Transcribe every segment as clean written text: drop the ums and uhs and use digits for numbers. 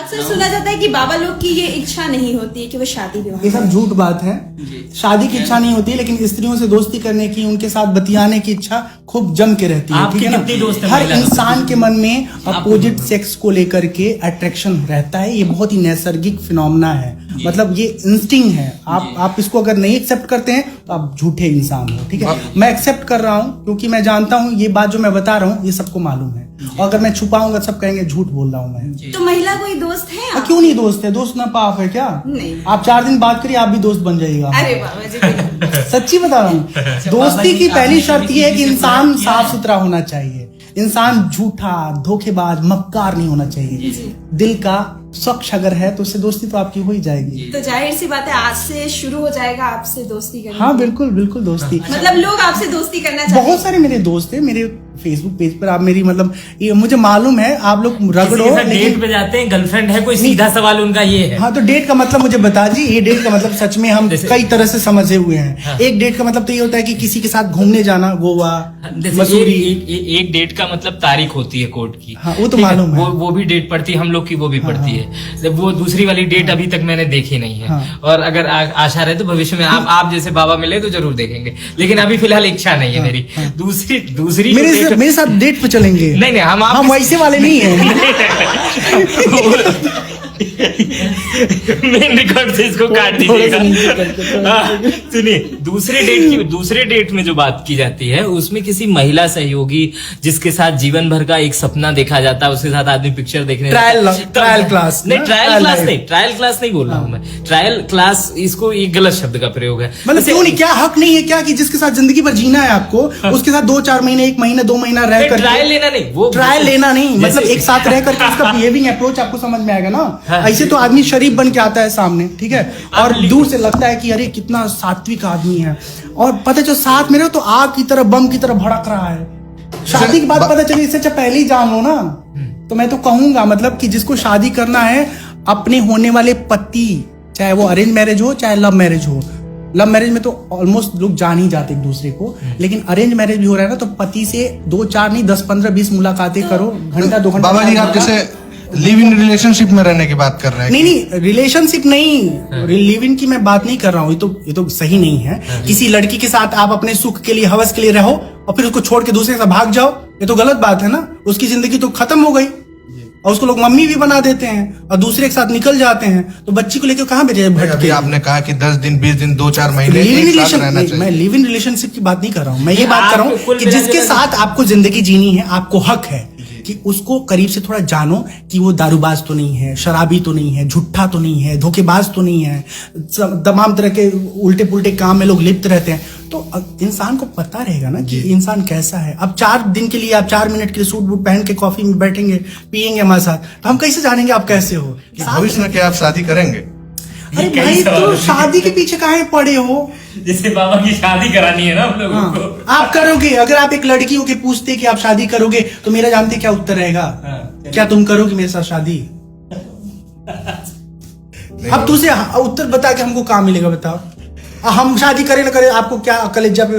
अक्सर सुना जाता है कि बाबा लोग की ये इच्छा नहीं होती है कि वो शादी विवाह। ये सब झूठ बात है। शादी की इच्छा नहीं होती है, लेकिन स्त्रियों से दोस्ती करने की, उनके साथ बतियाने की इच्छा खूब जम के रहती है। ठीक है ना? हर इंसान के मन में अपोजिट सेक्स को लेकर के अट्रैक्शन रहता है। ये बहुत ही नैसर्गिक फिनोमेना है, मतलब ये इंस्टिंक्ट है। आप इसको अगर नहीं एक्सेप्ट करते हैं तो आप झूठे इंसान हो। ठीक है, मैं एक्सेप्ट कर रहा हूँ क्योंकि मैं जानता हूँ ये बात जो मैं बता रहा हूँ ये सबको मालूम है, और अगर मैं छुपाऊंगा सब कहेंगे झूठ बोल रहा हूँ मैं। तो महिला कोई दोस्त है? क्यों नहीं दोस्त है? दोस्त ना पाप है क्या? नहीं। आप 4 दिन बात करिए आप भी दोस्त बन जाइएगा। अरे बाबा जी सच्ची बता रहा हूँ। दोस्ती की पहली शर्त ये है कि इंसान साफ सुथरा होना चाहिए, इंसान झूठा, धोखेबाज, मक्कार नहीं होना चाहिए। दिल का स्वच्छ अगर है तो उससे दोस्ती तो आपकी हो ही जाएगी। तो जाहिर सी बात है आज से शुरू हो जाएगा आपसे दोस्ती करना। हाँ बिल्कुल बिल्कुल दोस्ती, मतलब लोग आपसे दोस्ती करना चाहते हैं। बहुत सारे मेरे दोस्त हैं मेरे फेसबुक पेज पर। आप मेरी मतलब ये मुझे मालूम है आप लोग रगड़ो, डेट पे जाते हैं, गर्लफ्रेंड है कोई, सीधा सवाल उनका ये है। हाँ तो डेट का मतलब मुझे बता जी, ये डेट का मतलब सच में हम कई तरह से समझे हुए हैं। हाँ। एक डेट का मतलब तो ये होता है कि किसी के साथ घूमने जाना, गोवा, मसूरी। एक डेट का मतलब तारीख होती है कोर्ट की। हाँ वो तो मालूम है, वो भी डेट पड़ती है हम लोग की, वो भी पड़ती है। वो दूसरी वाली डेट अभी तक मैंने देखी नहीं है। और अगर आशा रहे तो भविष्य में आप जैसे बाबा मिले तो जरूर देखेंगे, लेकिन अभी फिलहाल इच्छा नहीं है मेरी। दूसरी मेरे साथ डेट पे चलेंगे। नहीं हम वैसे वाले नहीं हैं। मेन रिकॉर्ड से इसको काट दीजिएगा। सुनिए, दूसरे डेट में जो बात की जाती है उसमें किसी महिला सहयोगी जिसके साथ जीवन भर का एक सपना देखा जाता है, उसके साथ आदमी पिक्चर देखने ट्रायल क्लास नहीं, ट्रायल क्लास नहीं बोल रहा हूँ मैं। ट्रायल क्लास इसको एक गलत शब्द का प्रयोग है। मतलब क्यों नहीं, क्या हक नहीं है क्या कि जिसके साथ जिंदगी भर जीना है आपको, उसके साथ 2-4 महीने, 1 महीना, 2 महीना रह कर ट्रायल लेना नहीं, वो ट्रायल लेना नहीं, मतलब एक साथ रह करके उसका बिहेविंग अप्रोच आपको समझ में आएगा ना। ऐसे तो आदमी शरीफ बन के आता है सामने, ठीक है, और दूर से लगता है कि अरे कितना सात्विक आदमी है, और पता चलो साथ में रहो तो आग की तरह, बम की तरह भड़क रहा है। शादी की बात पता चली, इससे अच्छा पहले ही जान लो ना। तो मैं तो कहूंगा मतलब कि जिसको शादी करना है अपने होने वाले पति, चाहे वो अरेंज मैरिज हो चाहे लव मैरिज हो, लव मैरिज में तो ऑलमोस्ट लोग जान ही जाते एक दूसरे को, लेकिन अरेंज मैरिज भी हो रहा है ना तो पति से 2-4 नहीं 10-15-20 मुलाकातें करो, घंटा 2 घंटा। बाबा जी आप जैसे लिव इन रिलेशनशिप में रहने की बात कर रहे हैं? नहीं रिलेशनशिप नहीं, लिव इन की मैं बात नहीं कर रहा हूँ। ये तो सही नहीं है। किसी लड़की के साथ आप अपने सुख के लिए, हवस के लिए रहो और फिर उसको छोड़ के दूसरे के साथ भाग जाओ, ये तो गलत बात है ना। उसकी जिंदगी तो खत्म हो गई और उसको लोग मम्मी भी बना देते हैं और दूसरे के साथ निकल जाते हैं, तो बच्ची को लेकर कहाँ भेजे भटके। आपने कहा कि 10 दिन 20 दिन 2-4 महीने मैं लिव इन रिलेशनशिप की बात नहीं कर रहा हूँ। मैं ये बात कर रहा हूँ कि जिसके साथ आपको जिंदगी जीनी है, आपको हक है कि उसको करीब से थोड़ा जानो कि वो दारूबाज तो नहीं है, शराबी तो नहीं है, झूठा तो नहीं है, धोखेबाज तो नहीं है, तमाम तरह के उल्टे पुल्टे काम में लोग लिप्त रहते हैं, तो इंसान को पता रहेगा ना कि इंसान कैसा है। अब 4 दिन के लिए, आप 4 मिनट के लिए सूट बूट पहन के कॉफी में बैठेंगे, पियेंगे हमारे साथ, तो हम कैसे जानेंगे आप कैसे हो? भविष्य में क्या आप शादी करेंगे? अरे भाई तो शादी के पीछे काहे पड़े हो? जैसे बाबा की शादी करानी है ना हम लोगों को। आप करोगे? अगर आप एक लड़की हो के पूछते कि आप शादी करोगे तो मेरा जानते क्या उत्तर रहेगा? क्या तुम करोगे मेरे साथ शादी? अब तुझे उत्तर बता के हमको काम मिलेगा, बताओ। हम शादी करें ना करें, आपको क्या कलेजा पे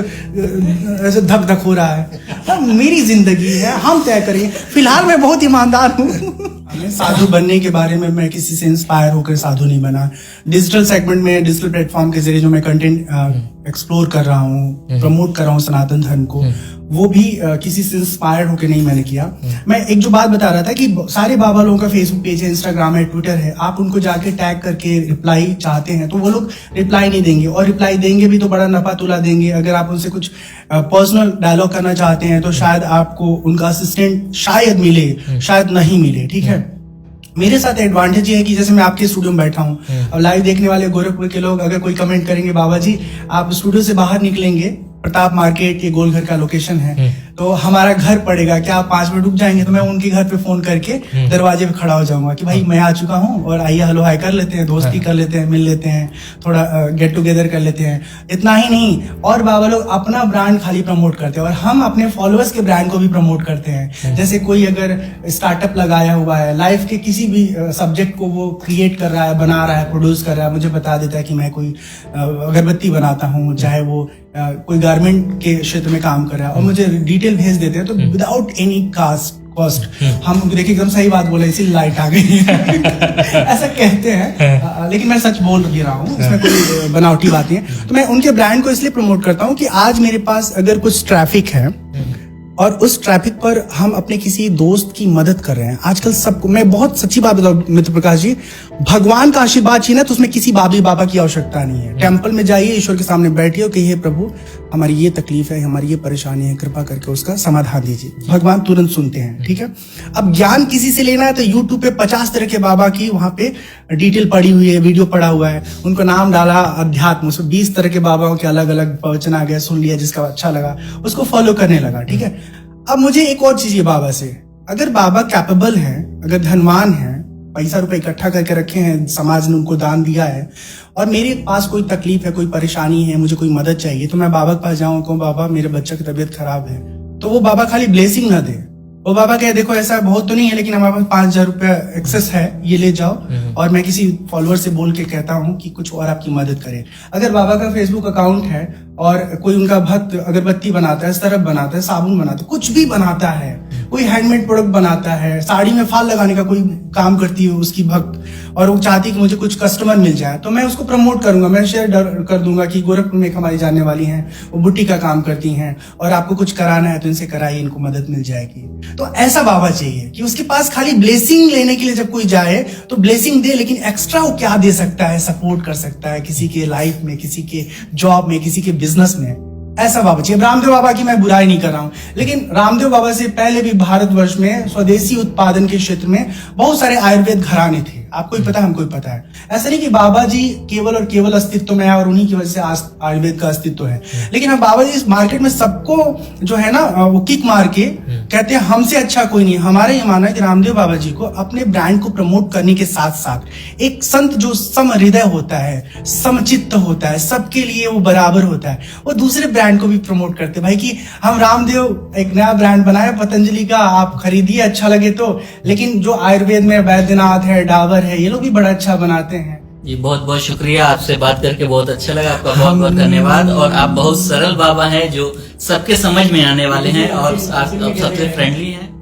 ऐसे धक धक हो रहा है? मेरी जिंदगी है, हम तय करेंगे। फिलहाल मैं बहुत ईमानदार हूँ। साधु बनने के बारे में मैं किसी से इंस्पायर होकर साधु नहीं बना। डिजिटल सेगमेंट में, डिजिटल प्लेटफॉर्म के जरिए जो मैं कंटेंट एक्सप्लोर कर रहा हूँ, प्रमोट कर रहा हूँ सनातन धर्म को, वो भी किसी से इंस्पायर्ड होकर नहीं मैंने किया। मैं एक जो बात बता रहा था कि सारे बाबा लोगों का फेसबुक पेज है, इंस्टाग्राम है, ट्विटर है, आप उनको जाके टैग करके रिप्लाई चाहते हैं तो वो लोग रिप्लाई नहीं देंगे, और रिप्लाई देंगे भी तो बड़ा नफा तुला देंगे। अगर आप उनसे कुछ पर्सनल डायलॉग करना चाहते हैं तो शायद आपको उनका असिस्टेंट शायद मिले, शायद नहीं मिले, ठीक है। मेरे साथ एडवांटेज ये है कि जैसे मैं आपके स्टूडियो में बैठा हूँ, अब लाइव देखने वाले गोरखपुर के लोग अगर कोई कमेंट करेंगे, बाबा जी आप स्टूडियो से बाहर निकलेंगे, प्रताप मार्केट ये गोलघर का लोकेशन है, तो हमारा घर पड़ेगा, क्या आप 5 मिनट रुक जाएंगे? तो मैं उनके घर पे फोन करके दरवाजे पे खड़ा हो जाऊंगा कि भाई मैं आ चुका हूँ और आइए हेलो हाय कर लेते हैं, दोस्ती कर लेते हैं, मिल लेते हैं, थोड़ा गेट टुगेदर कर लेते हैं। इतना ही नहीं, और बाबा लोग अपना ब्रांड खाली प्रमोट करते हैं और हम अपने फॉलोअर्स के ब्रांड को भी प्रमोट करते हैं। जैसे कोई अगर स्टार्टअप लगाया हुआ है, लाइफ के किसी भी सब्जेक्ट को वो क्रिएट कर रहा है, बना रहा है, प्रोड्यूस कर रहा है, मुझे बता देता है कि मैं कोई अगरबत्ती बनाता हूँ, चाहे वो कोई गारमेंट के क्षेत्र में काम कर रहा है, और मुझे डिटेल भेज देते हैं, तो विदाउट एनी कास्ट फर्स्ट। हम देखिए एकदम सही बात बोले, इसी लाइट आ गई ऐसा कहते हैं, लेकिन मैं सच बोल भी रहा हूँ, इसमें कोई बनावटी बात नहीं है। तो मैं उनके ब्रांड को इसलिए प्रमोट करता हूँ कि आज मेरे पास अगर कुछ ट्रैफिक है और उस ट्रैफिक पर हम अपने किसी दोस्त की मदद कर रहे हैं, आजकल सबको, मैं बहुत सच्ची बात बताऊं मित्र प्रकाश जी, भगवान का आशीर्वाद चाहिए ना तो उसमें किसी बाबी बाबा की आवश्यकता नहीं है। टेम्पल में जाइए, ईश्वर के सामने बैठिए और कहिए प्रभु हमारी ये तकलीफ है, हमारी ये परेशानी है, कृपा करके उसका समाधान दीजिए, भगवान तुरंत सुनते हैं। ठीक है, अब ज्ञान किसी से लेना है तो यूट्यूब पे 50 तरह के बाबा की वहां पे डिटेल पड़ी हुई है, वीडियो पड़ा हुआ है, उनको नाम डाला अध्यात्म, उसमें 20 तरह के बाबाओं के अलग अलग प्रवचन आ गया, सुन लिया, जिसका अच्छा लगा उसको फॉलो करने लगा। ठीक है, अब मुझे एक और चीज है बाबा से, अगर बाबा कैपेबल हैं, अगर धनवान हैं, पैसा रुपए इकट्ठा करके रखे हैं, समाज ने उनको दान दिया है, और मेरे पास कोई तकलीफ है, कोई परेशानी है, मुझे कोई मदद चाहिए, तो मैं बाबा के पास जाऊं, कहूं बाबा मेरे बच्चे की तबीयत खराब है, तो वो बाबा खाली ब्लेसिंग ना दे, वो बाबा कहे देखो ऐसा बहुत तो नहीं है लेकिन हमारे पास 5,000 रुपया एक्सेस है, ये ले जाओ, और मैं किसी फॉलोअर से बोल के कहता हूँ कि कुछ और आपकी मदद करे। अगर बाबा का फेसबुक अकाउंट है और कोई उनका भक्त अगरबत्ती बनाता है, सरफ बनाता है, साबुन बनाता है, कुछ भी बनाता है, कोई हैंडमेड प्रोडक्ट बनाता है, साड़ी में फाल लगाने का कोई काम करती है उसकी भक्त, और वो चाहती कि मुझे कुछ कस्टमर मिल जाए, तो मैं उसको प्रमोट करूंगा, मैं शेयर कर दूंगा कि गोरखपुर में एक हमारी जानने वाली हैं, वो बुट्टी का काम करती हैं, और आपको कुछ कराना है तो इनसे कराइए, इनको मदद मिल जाएगी। तो ऐसा बाबा चाहिए कि उसके पास खाली ब्लेसिंग लेने के लिए जब कोई जाए तो ब्लेसिंग दे, लेकिन एक्स्ट्रा वो क्या दे सकता है, सपोर्ट कर सकता है किसी के लाइफ में, किसी के जॉब में, किसी के बिजनेस में, ऐसा बाबा चाहिए। रामदेव बाबा की मैं बुराई नहीं कर रहा हूं, लेकिन रामदेव बाबा से पहले भी भारतवर्ष में स्वदेशी उत्पादन के क्षेत्र में बहुत सारे आयुर्वेद घराने थे, आपको ही पता है, हमको ही पता है। ऐसा नहीं कि बाबा जी केवल और केवल अस्तित्व में है और उन्हीं की वजह से आयुर्वेद का अस्तित्व है, लेकिन अब बाबा जी इस मार्केट में सबको जो है ना वो किक मार के कहते हैं हमसे अच्छा कोई नहीं। हमारा ये मानना है कि रामदेव बाबा जी को अपने ब्रांड को प्रमोट करने के साथ साथ एक संत जो सम हृदय होता है, समचित्त होता है, सबके लिए वो बराबर होता है, वो दूसरे ब्रांड को भी प्रमोट करते भाई कि हम रामदेव एक नया ब्रांड बनाया पतंजलि का, आप खरीदिए अच्छा लगे तो, लेकिन जो आयुर्वेद में वैद्यनाथ है, डाबर है, ये लोग भी बड़ा अच्छा बनाते हैं। जी बहुत बहुत शुक्रिया, आपसे बात करके बहुत अच्छा लगा, आपका बहुत बहुत धन्यवाद। और आप बहुत सरल बाबा हैं जो सबके समझ में आने वाले हैं और आप सबसे फ्रेंडली हैं।